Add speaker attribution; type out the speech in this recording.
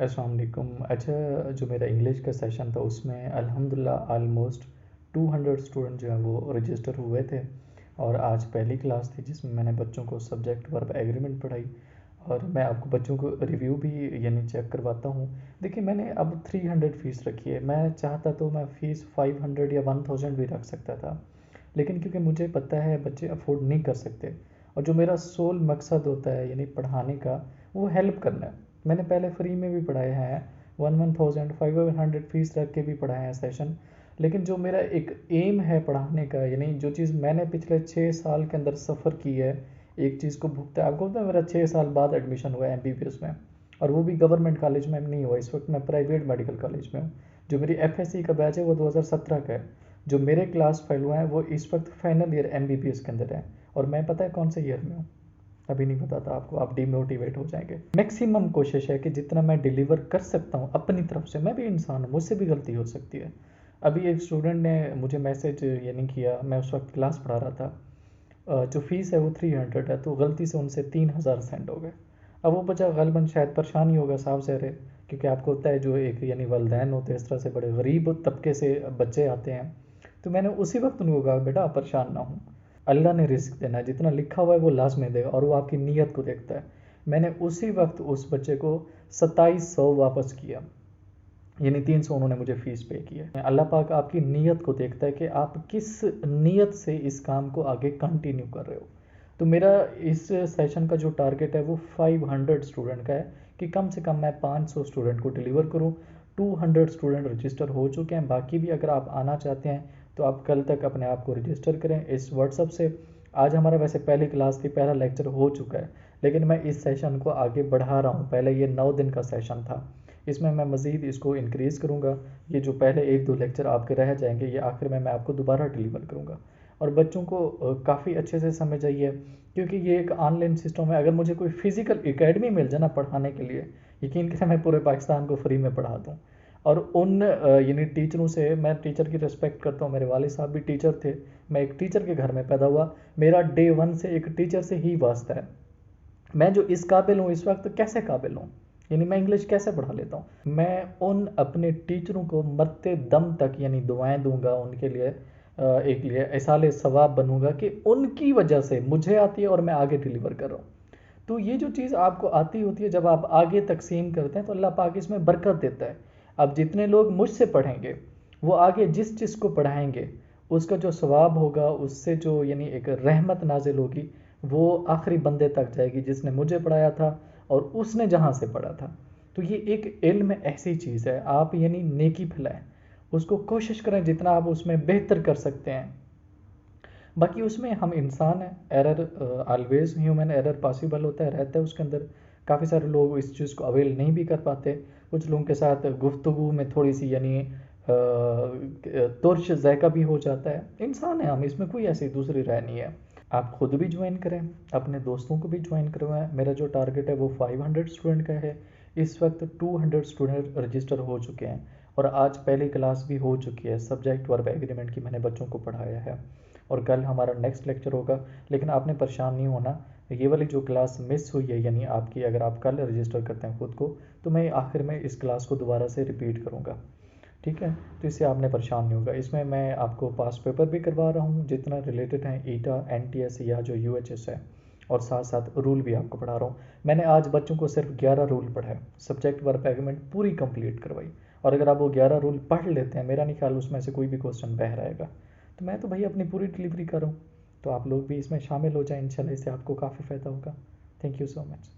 Speaker 1: अस्सलाम वालेकुम। अच्छा, जो मेरा इंग्लिश का सेशन था उसमें अल्हम्दुलिल्लाह ऑलमोस्ट 200 स्टूडेंट जो हैं वो रजिस्टर हुए थे। और आज पहली क्लास थी जिसमें मैंने बच्चों को सब्जेक्ट वर्ब एग्रीमेंट पढ़ाई। और मैं आपको बच्चों को रिव्यू भी यानी चेक करवाता हूँ। देखिए, मैंने अब 300 फ़ीस रखी है। मैं चाहता तो मैं फ़ीस 500 या 1000 भी रख सकता था, लेकिन क्योंकि मुझे पता है बच्चे अफोर्ड नहीं कर सकते, और जो मेरा सोल मकसद होता है यानी पढ़ाने का, वो हेल्प करना है। मैंने पहले फ्री में भी पढ़ाए हैं, 1000 500 फीस रख के भी पढ़ाए हैं सेशन। लेकिन जो मेरा एक एम है पढ़ाने का, यानी जो चीज़ मैंने पिछले 6 साल के अंदर सफ़र की है, एक चीज़ को भुगता है। आपको पता है मेरा 6 साल बाद एडमिशन हुआ है MBBS में, और वो भी गवर्नमेंट कॉलेज में नहीं हुआ। इस वक्त मैं प्राइवेट मेडिकल कॉलेज में हूँ। जो मेरी FSC का बैच है वो 2017 का है। जो मेरे क्लास फेलो हैं वो इस वक्त फाइनल ईयर MBBS के अंदर है, और मैं पता है कौन से ईयर में हूँ, अभी नहीं बताता आपको, आप डिमोटिवेट हो जाएंगे। मैक्सिमम कोशिश है कि जितना मैं डिलीवर कर सकता हूँ अपनी तरफ से, मैं भी इंसान हूँ, मुझसे भी गलती हो सकती है। अभी एक स्टूडेंट ने मुझे मैसेज ये नहीं किया, मैं उस वक्त क्लास पढ़ा रहा था। जो फ़ीस है वो 300 है, तो गलती से उनसे 3000 सेंड हो गए। अब वो बच्चा गलबन शायद परेशान ही होगा, साफ ज़ाहिर है, क्योंकि आपको होता है जो एक यानी वालदैन होते हैं इस तरह से बड़े गरीब तबके से बच्चे आते हैं। तो मैंने उसी वक्त उनको कहा, बेटा आप परेशान ना हो, अल्लाह ने रिस्क देना है, जितना लिखा हुआ है वो लास्ट में देगा, और वो आपकी नीयत को देखता है। मैंने उसी वक्त उस बच्चे को 2700 वापस किया, यानी 300 उन्होंने मुझे फ़ीस पे की है। अल्लाह पाक आपकी नीयत को देखता है कि आप किस नीयत से इस काम को आगे कंटिन्यू कर रहे हो। तो मेरा इस सेशन का जो टारगेट है वो 500 स्टूडेंट का है, कि कम से कम मैं 500 स्टूडेंट को डिलीवर करूँ। 200 स्टूडेंट रजिस्टर हो चुके हैं, बाकी भी अगर आप आना चाहते हैं तो आप कल तक अपने आप को रजिस्टर करें इस व्हाट्सअप से। आज हमारा वैसे पहली क्लास थी, पहला लेक्चर हो चुका है, लेकिन मैं इस सेशन को आगे बढ़ा रहा हूँ। पहले ये 9 दिन का सेशन था, इसमें मैं मज़ीद इसको इंक्रीज़ करूँगा। ये जो पहले 1-2 लेक्चर आपके रह जाएंगे, ये आखिर में मैं आपको दोबारा डिलीवर करूँगा। और बच्चों को काफ़ी अच्छे से समझ आई है, क्योंकि ये एक ऑनलाइन सिस्टम है। अगर मुझे कोई फ़िज़िकल एकेडमी मिल जाए ना पढ़ाने के लिए, यकीन करें मैं पूरे पाकिस्तान को फ्री में पढ़ा दूँ। और उन यानी टीचरों से, मैं टीचर की रिस्पेक्ट करता हूँ, मेरे वालिद साहब भी टीचर थे, मैं एक टीचर के घर में पैदा हुआ, मेरा डे 1 से एक टीचर से ही वास्ता है। मैं जो इस काबिल हूँ इस वक्त, कैसे काबिल हूँ, यानी मैं इंग्लिश कैसे पढ़ा लेता हूँ। मैं उन अपने टीचरों को मरते दम तक यानी दुआएं दूंगा उनके लिए, एक लिए इसाले सवाब बनूंगा कि उनकी वजह से मुझे आती है और मैं आगे डिलीवर कर रहा हूँ। तो ये जो चीज़ आपको आती होती है, जब आप आगे तकसीम करते हैं तो अल्लाह पाक इसमें बरकत देता है। अब जितने लोग मुझसे पढ़ेंगे, वो आगे जिस जिस को पढ़ाएंगे, उसका जो सवाब होगा, उससे जो यानी एक रहमत नाजिल होगी, वो आखिरी बंदे तक जाएगी जिसने मुझे पढ़ाया था और उसने जहाँ से पढ़ा था। तो ये एक इल्म ऐसी चीज़ है, आप यानी नेकी फैलाएं, उसको कोशिश करें जितना आप उसमें बेहतर कर सकते हैं। बाकी उसमें हम इंसान हैं, error always human error possible होता है, रहता है उसके अंदर। काफ़ी सारे लोग इस चीज़ को अवेल नहीं भी कर पाते। कुछ लोगों के साथ गुफ्तगू में थोड़ी सी यानी तुर्श जायका भी हो जाता है। इंसान है हम, इसमें कोई ऐसी दूसरी राय नहीं है। आप खुद भी ज्वाइन करें, अपने दोस्तों को भी ज्वाइन करवाएं। मेरा जो टारगेट है वो 500 स्टूडेंट का है। इस वक्त 200 स्टूडेंट रजिस्टर हो चुके हैं, और आज पहली क्लास भी हो चुकी है। सब्जेक्ट वर्ब एग्रीमेंट की मैंने बच्चों को पढ़ाया है, और कल हमारा नेक्स्ट लेक्चर होगा। लेकिन आपने परेशान नहीं होना, ये वाली जो क्लास मिस हुई है, यानी आपकी, अगर आप कल रजिस्टर करते हैं खुद को, तो मैं आखिर में इस क्लास को दोबारा से रिपीट करूँगा, ठीक है। तो इससे आपने परेशान नहीं होगा। इसमें मैं आपको पास पेपर भी करवा रहा हूँ जितना रिलेटेड है ईटा NTS या जो UHS है, और साथ साथ रूल भी आपको पढ़ा रहा हूँ। मैंने आज बच्चों को सिर्फ 11 रूल पढ़ाए, सब्जेक्ट वर्ब एग्रीमेंट पूरी कंप्लीट करवाई। और अगर आप वो 11 रूल पढ़ लेते हैं, मेरा नहीं ख्याल उसमें से कोई भी क्वेश्चन बह रहेगा। तो मैं तो भाई अपनी पूरी डिलीवरी कर रहा हूँ, तो आप लोग भी इसमें शामिल हो जाएं, इंशाल्लाह इससे आपको काफ़ी फ़ायदा होगा। Thank you so much.